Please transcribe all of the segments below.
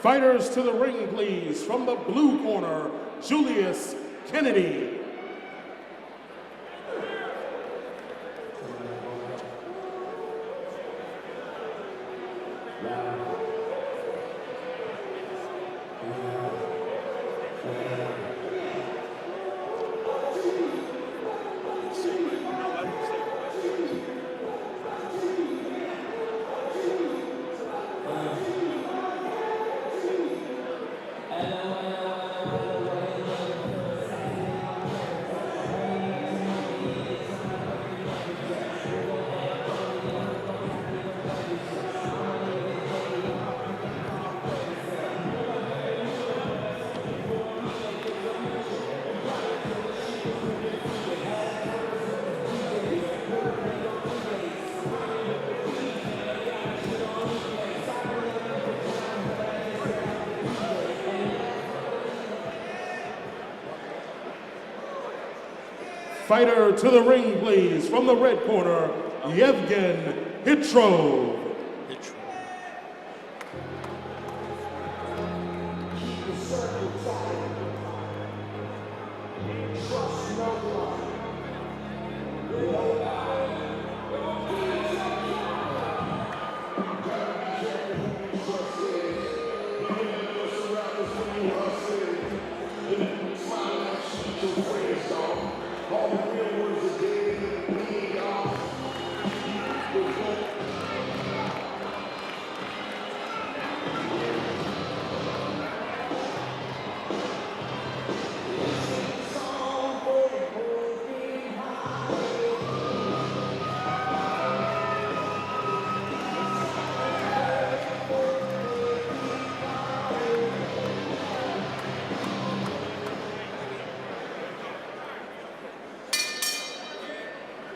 Fighters to the ring, please. From the blue corner, Julius Kennedy. Fighter to the ring, please. From the red corner, Євген Хитров.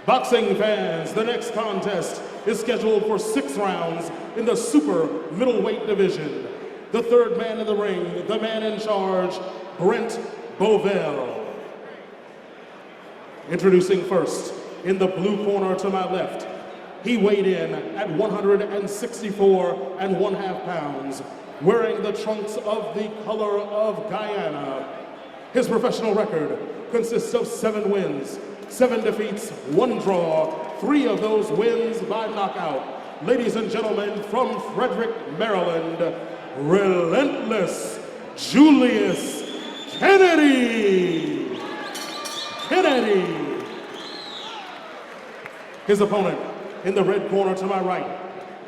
Boxing fans, the next contest is scheduled for 6 rounds in the super middleweight division. The third man in the ring, the man in charge, Brent Bovell. Introducing first, in the blue corner to my left, he weighed in at 164.5 pounds, wearing the trunks of the color of Guyana. His professional record consists of 7 wins, 7 defeats, 1 draw, 3 of those wins by knockout. Ladies and gentlemen, from Frederick, Maryland, relentless Julius Kennedy. His opponent in the red corner to my right,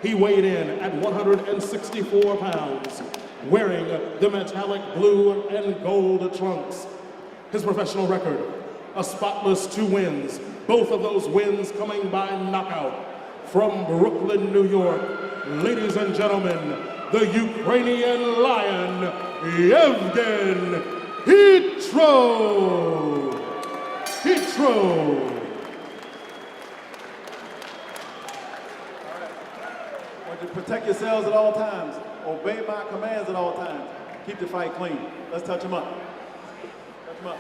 he weighed in at 164 pounds, wearing the metallic blue and gold trunks. His professional record, a spotless 2 wins, both of those wins coming by knockout. From Brooklyn, New York, ladies and gentlemen, the Ukrainian Lion, Євген Хитров. Want you to protect yourselves at all times. Obey my commands at all times. Keep the fight clean. Let's touch him up. Touch him up.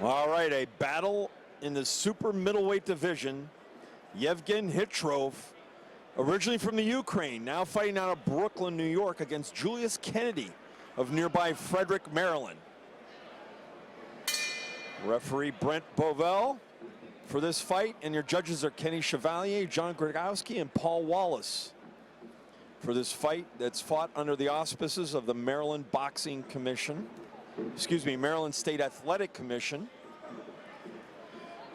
All right, a battle in the super middleweight division. Євген Хитров, originally from the Ukraine, now fighting out of Brooklyn, New York, against Julius Kennedy of nearby Frederick, Maryland. Referee Brent Bovell for this fight, and your judges are Kenny Chevalier, John Grigowski, and Paul Wallace for this fight that's fought under the auspices of the Maryland Boxing Commission. Maryland State Athletic Commission.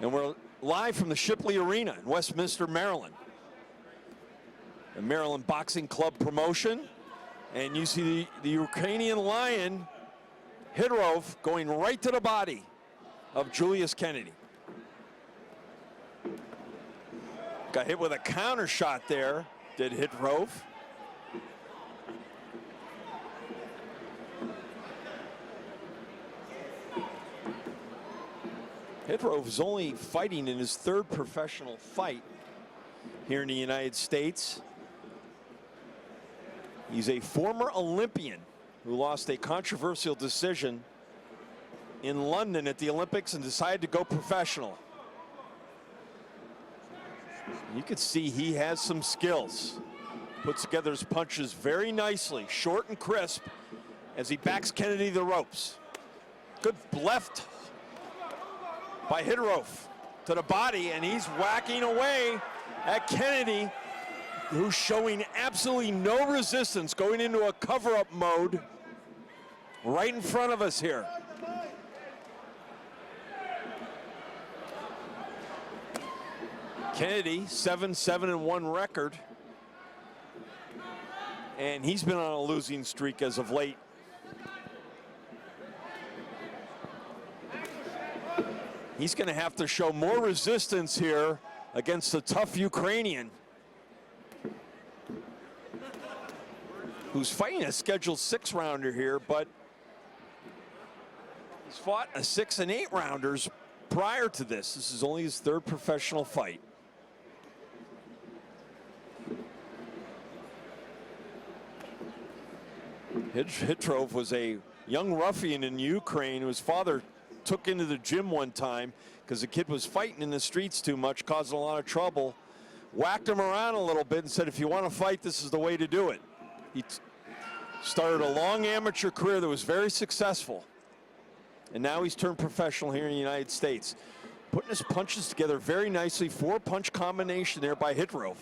And we're live from the Shipley Arena in Westminster, Maryland. The Maryland Boxing Club promotion. And you see the Ukrainian Lion, Hidrov, going right to the body of Julius Kennedy. Got hit with a counter shot there, did Hidrov. Hidrov is only fighting in his 3rd professional fight here in the United States. He's a former Olympian who lost a controversial decision in London at the Olympics and decided to go professional. You can see he has some skills. Puts together his punches very nicely, short and crisp, as he backs Kennedy to the ropes. Good left by Hidrov to the body, and he's whacking away at Kennedy, who's showing absolutely no resistance, going into a cover-up mode right in front of us here. Kennedy, 7-7-1 record, and he's been on a losing streak as of late. He's going to have to show more resistance here against the tough Ukrainian, who's fighting a scheduled 6-rounder here, but he's fought a 6 and 8 rounders prior to this. This is only his 3rd professional fight. Hitrov was a young ruffian in Ukraine whose father took into the gym one time because the kid was fighting in the streets too much, causing a lot of trouble. Whacked him around a little bit and said, if you want to fight, this is the way to do it. He started a long amateur career that was very successful, and now he's turned professional here in the United States. Putting his punches together very nicely. 4-punch combination there by Hitrov.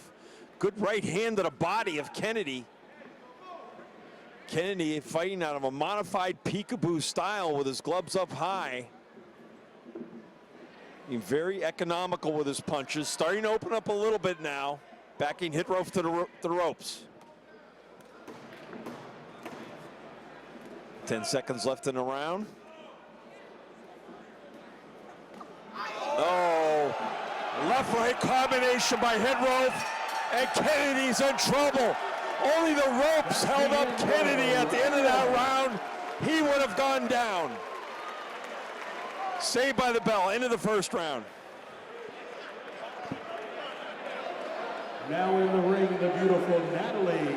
Good right hand to the body of Kennedy. Kennedy fighting out of a modified peekaboo style with his gloves up high. Being very economical with his punches. Starting to open up a little bit now. Backing Hitrov to the ropes. 10 seconds left in the round. Oh, left-right combination by Hitrov, and Kennedy's in trouble. Only the ropes held up Kennedy at the end of that round. He would have gone down. Saved by the bell, end of the 1st round. Now in the ring, the beautiful Natalie.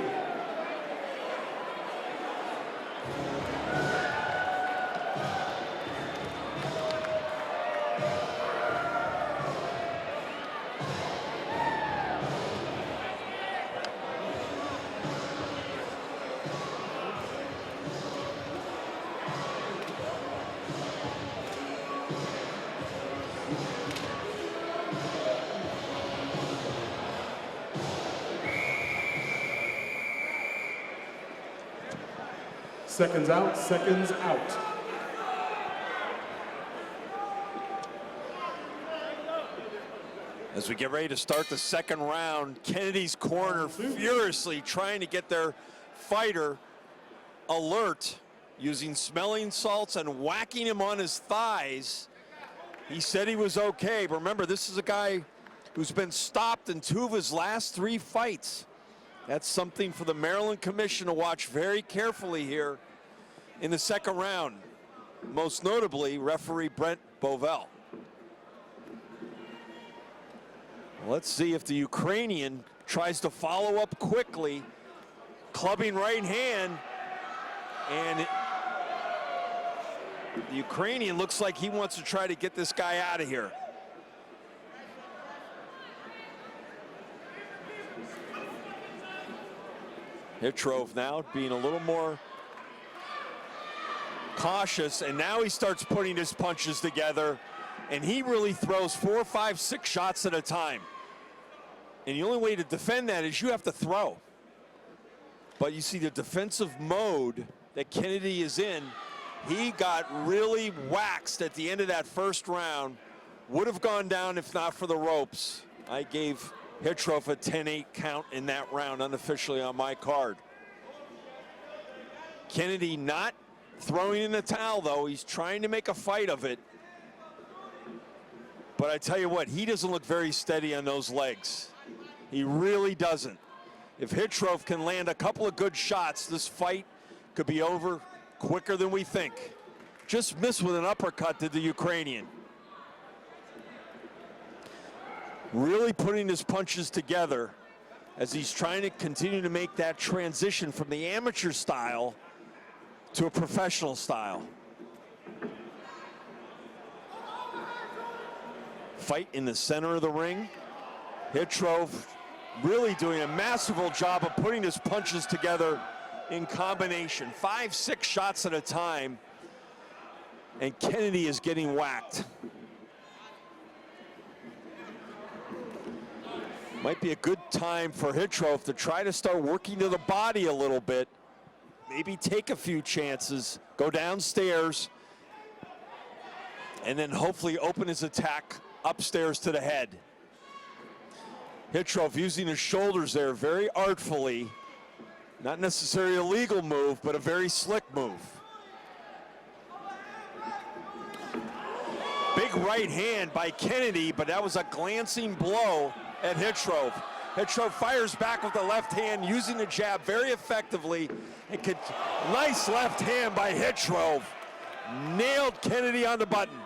Seconds out, seconds out. As we get ready to start the 2nd round, Kennedy's corner furiously trying to get their fighter alert, using smelling salts and whacking him on his thighs. He said he was okay. But remember, this is a guy who's been stopped in 2 of his last 3 fights. That's something for the Maryland Commission to watch very carefully here in the 2nd round. Most notably, referee Brent Bovell. Let's see if the Ukrainian tries to follow up quickly. Clubbing right hand, and the Ukrainian looks like he wants to try to get this guy out of here. Hitrov now being a little more cautious, and now he starts putting his punches together, and he really throws 4, 5, 6 shots at a time. And the only way to defend that is you have to throw. But you see the defensive mode that Kennedy is in. He got really waxed at the end of that 1st round. Would have gone down if not for the ropes. I gave Hitrov a 10-8 count in that round unofficially on my card. Kennedy not throwing in the towel, though. He's trying to make a fight of it. But I tell you what, he doesn't look very steady on those legs. He really doesn't. If Hitrov can land a couple of good shots, this fight could be over quicker than we think. Just missed with an uppercut to the Ukrainian. Really putting his punches together as he's trying to continue to make that transition from the amateur style to a professional style. Fight in the center of the ring. Hitrov really doing a masterful job of putting his punches together in combination. 5, 6 shots at a time. And Kennedy is getting whacked. Might be a good time for Hitrov to try to start working to the body a little bit. Maybe take a few chances, go downstairs, and then hopefully open his attack upstairs to the head. Hitrov using his shoulders there very artfully. Not necessarily a legal move, but a very slick move. Big right hand by Kennedy, but that was a glancing blow at Hitrov. Hitrov fires back with the left hand, using the jab very effectively. Nice left hand by Hitrov. Nailed Kennedy on the button.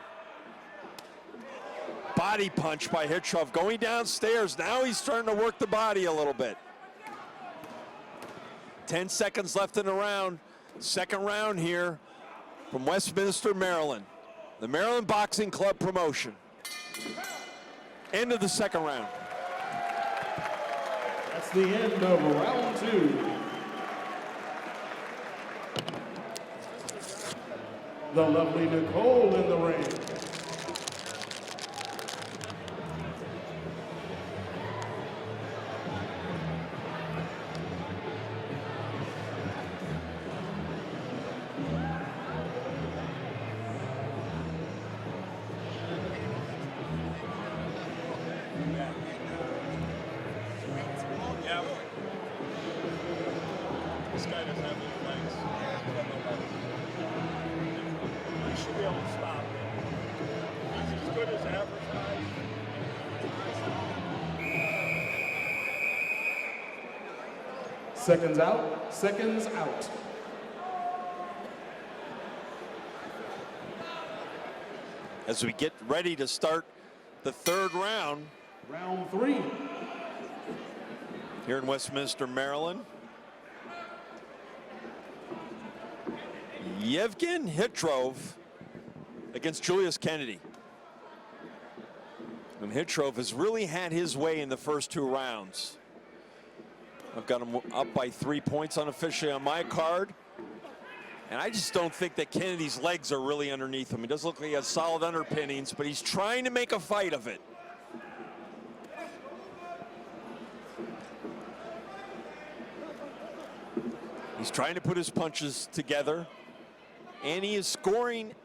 Body punch by Hitrov going downstairs. Now he's starting to work the body a little bit. 10 seconds left in the round. Second round here from Westminster, Maryland. The Maryland Boxing Club promotion. End of the second round. That's the end of round 2. The lovely Nicole in the ring. This guy doesn't have any legs. He should be able to stop. He's as good as advertised. Seconds out, seconds out. As we get ready to start the third round. Round 3. Here in Westminster, Maryland. Євген Хитров against Julius Kennedy. And Hitrov has really had his way in the first 2 rounds. I've got him up by 3 points unofficially on my card. And I just don't think that Kennedy's legs are really underneath him. He does look like he has solid underpinnings, but he's trying to make a fight of it. He's trying to put his punches together, and he is scoring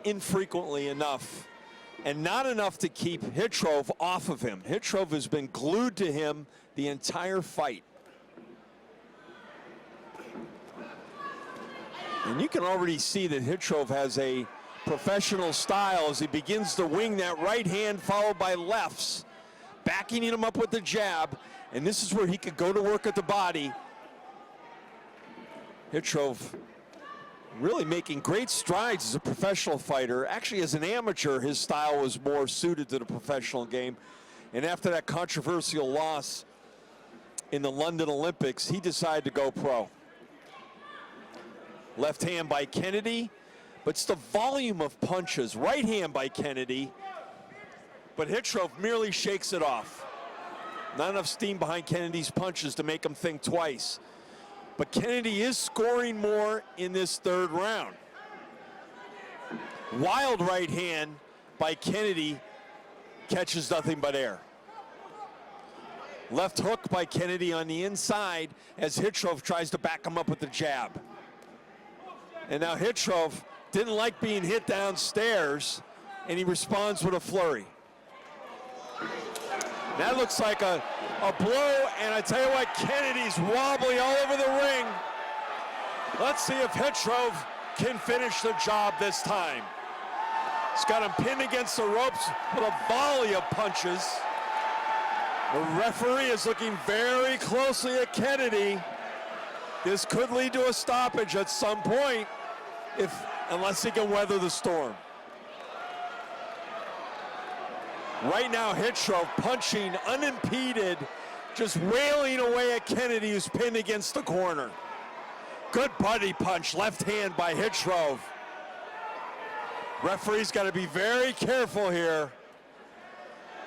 infrequently enough, and not enough to keep Hitrov off of him. Hitrov has been glued to him the entire fight. And you can already see that Hitrov has a professional style as he begins to wing that right hand followed by lefts, backing him up with the jab, and this is where he could go to work at the body. Hitrov really making great strides as a professional fighter. Actually, as an amateur, his style was more suited to the professional game. And after that controversial loss in the London Olympics, he decided to go pro. Left hand by Kennedy, but it's the volume of punches. Right hand by Kennedy, but Hitrov merely shakes it off. Not enough steam behind Kennedy's punches to make him think twice. But Kennedy is scoring more in this third round. Wild right hand by Kennedy catches nothing but air. Left hook by Kennedy on the inside as Hitrov tries to back him up with the jab. And now Hitrov didn't like being hit downstairs, and he responds with a flurry. That looks like a blow, and I tell you what, Kennedy's wobbly all over the ring. Let's see if Hitrov can finish the job this time. He's got him pinned against the ropes with a volley of punches. The referee is looking very closely at Kennedy. This could lead to a stoppage at some point, unless he can weather the storm. Right now, Hitrov punching unimpeded, just wailing away at Kennedy, who's pinned against the corner. Good body punch, left hand by Hitrov. Referee's got to be very careful here.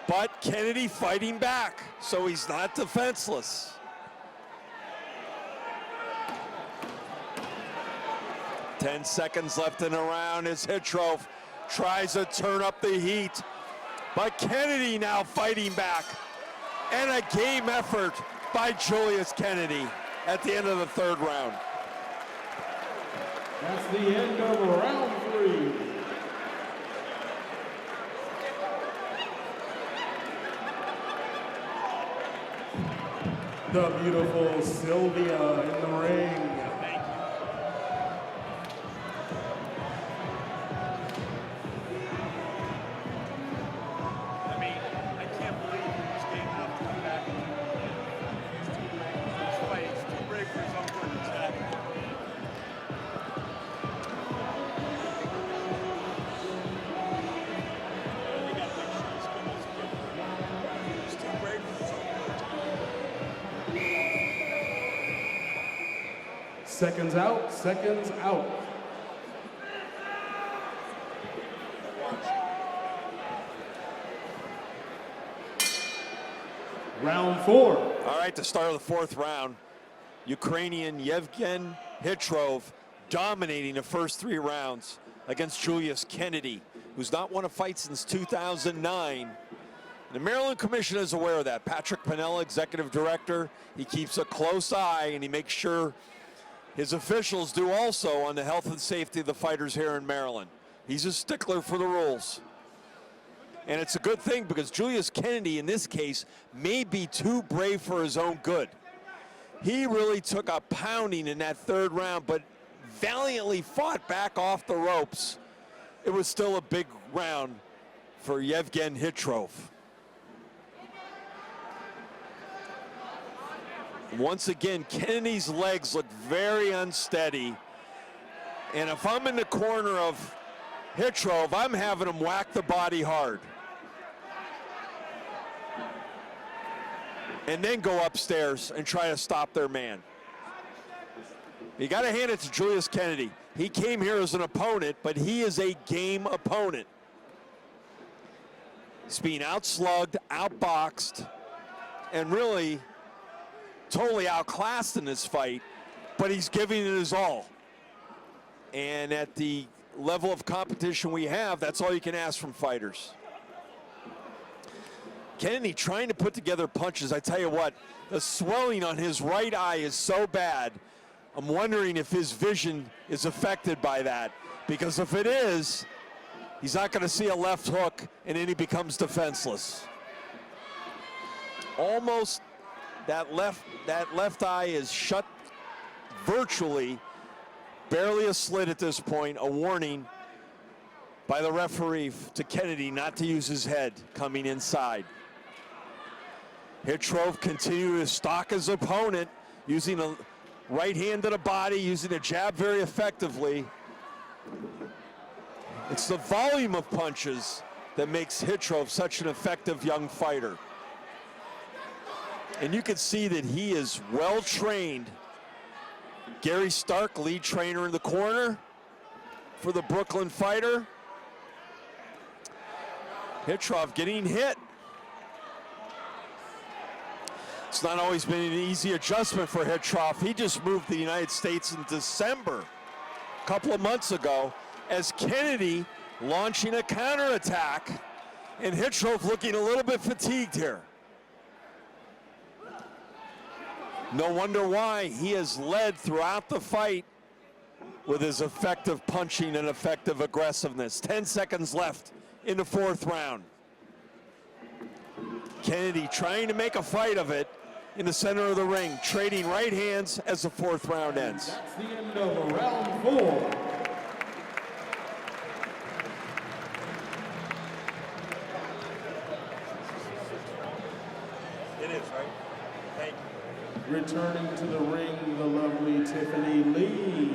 But Kennedy fighting back, so he's not defenseless. Ten seconds left in the round as Hitrov tries to turn up the heat. But Kennedy now fighting back. And a game effort by Julius Kennedy at the end of the third round. That's the end of round 3. The beautiful Sylvia in the ring. Seconds out, seconds out. Round 4. All right, the start of the fourth round. Ukrainian Yevgen Hitrov dominating the first 3 rounds against Julius Kennedy, who's not won a fight since 2009. The Maryland Commission is aware of that. Patrick Piniella, executive director, he keeps a close eye and he makes sure his officials do also on the health and safety of the fighters here in Maryland. He's a stickler for the rules. And it's a good thing because Julius Kennedy, in this case, may be too brave for his own good. He really took a pounding in that third round, but valiantly fought back off the ropes. It was still a big round for Yevgen Hitrov. Once again, Kennedy's legs look very unsteady. And if I'm in the corner of Hitrov, I'm having him whack the body hard. And then go upstairs and try to stop their man. You got to hand it to Julius Kennedy. He came here as an opponent, but he is a game opponent. He's being outslugged, outboxed, and really totally outclassed in this fight, but he's giving it his all. And at the level of competition we have, that's all you can ask from fighters. Kennedy trying to put together punches. I tell you what, the swelling on his right eye is so bad, I'm wondering if his vision is affected by that. Because if it is, he's not going to see a left hook, and then he becomes defenseless. Almost that left eye is shut virtually, barely a slit at this point. A warning by the referee to Kennedy not to use his head coming inside. Hitrov continued to stalk his opponent, using a right hand to the body, using a jab very effectively. It's the volume of punches that makes Hitrov such an effective young fighter. And you can see that he is well trained. Gary Stark, lead trainer in the corner for the Brooklyn fighter. Hitrov getting hit. It's not always been an easy adjustment for Hitrov. He just moved to the United States in December, a couple of months ago, as Kennedy launching a counterattack, and Hitrov looking a little bit fatigued here. No wonder why he has led throughout the fight with his effective punching and effective aggressiveness. 10 seconds left in the fourth round. Kennedy trying to make a fight of it in the center of the ring, trading right hands as the fourth round ends. That's the end of round 4. It is, right? Thank you. Returning to the ring, the lovely Tiffany Lee.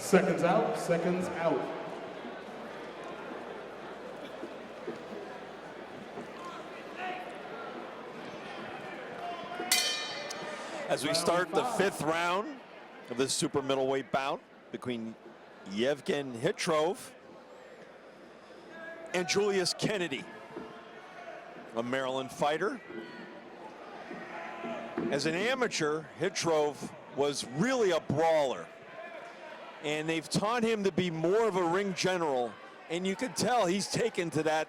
Seconds out, seconds out. As we start the 5th round of this super middleweight bout between Євген Хитров and Julius Kennedy, a Maryland fighter. As an amateur, Hitrov was really a brawler, and they've taught him to be more of a ring general, and you can tell he's taken to that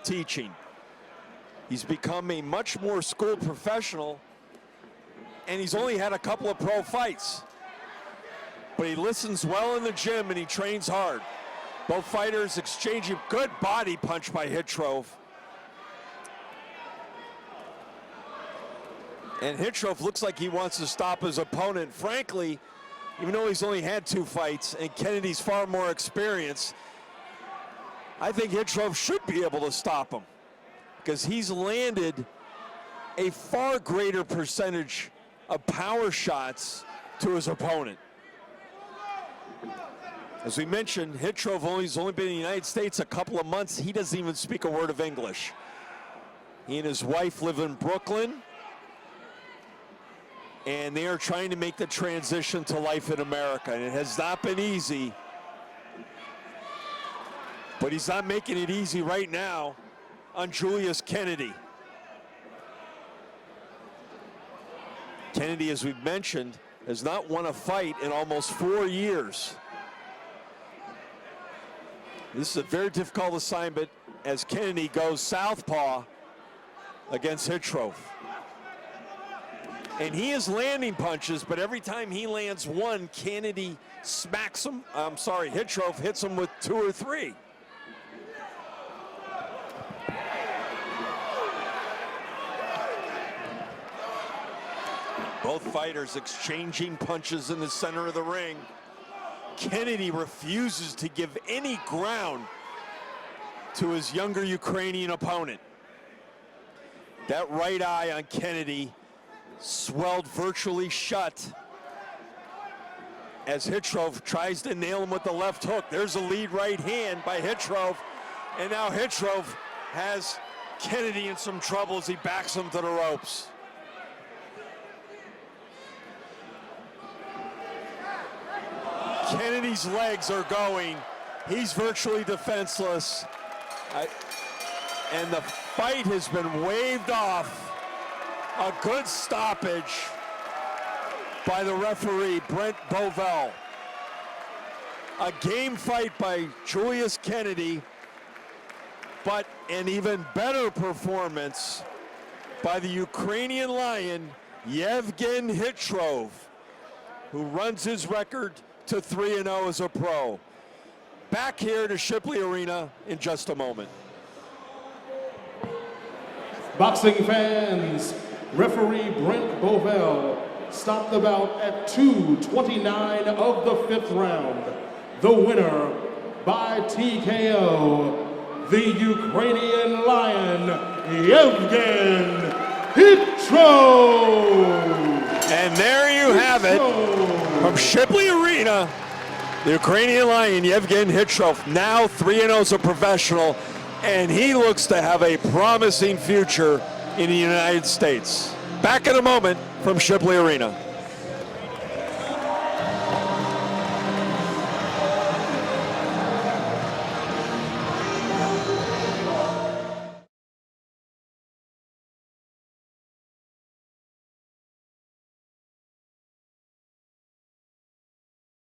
teaching. He's become a much more schooled professional, and he's only had a couple of pro fights, but he listens well in the gym and he trains hard. Both fighters exchanging good body punch by Hitrov. And Hitrov looks like he wants to stop his opponent. Frankly, even though he's only had 2 fights and Kennedy's far more experienced, I think Hitrov should be able to stop him because he's landed a far greater percentage of power shots to his opponent. As we mentioned, Hitrov has only been in the United States a couple of months. He doesn't even speak a word of English. He and his wife live in Brooklyn, and they are trying to make the transition to life in America, and it has not been easy. But he's not making it easy right now on Julius Kennedy. Kennedy, as we've mentioned, has not won a fight in almost 4 years. This is a very difficult assignment as Kennedy goes southpaw against Hitrov. And he is landing punches, but every time he lands one, Kennedy smacks him. Hitrov hits him with 2 or 3. Both fighters exchanging punches in the center of the ring. Kennedy refuses to give any ground to his younger Ukrainian opponent. That right eye on Kennedy swelled virtually shut as Hitrov tries to nail him with the left hook. There's a lead right hand by Hitrov, and now Hitrov has Kennedy in some trouble as he backs him to the ropes. Kennedy's legs are going. He's virtually defenseless. And the fight has been waved off. A good stoppage by the referee, Brent Bovell. A game fight by Julius Kennedy, but an even better performance by the Ukrainian Lion, Євген Хитров, who runs his record to 3-0 as a pro. Back here to Shipley Arena in just a moment. Boxing fans, referee Brent Bovell stopped the bout at 2:29 of the 5th round. The winner by TKO, the Ukrainian Lion, Євген Хитров. And there you have it. From Shipley Arena, the Ukrainian Lion, Євген Хитров, now 3-0 as a professional, and he looks to have a promising future in the United States. Back in a moment from Shipley Arena.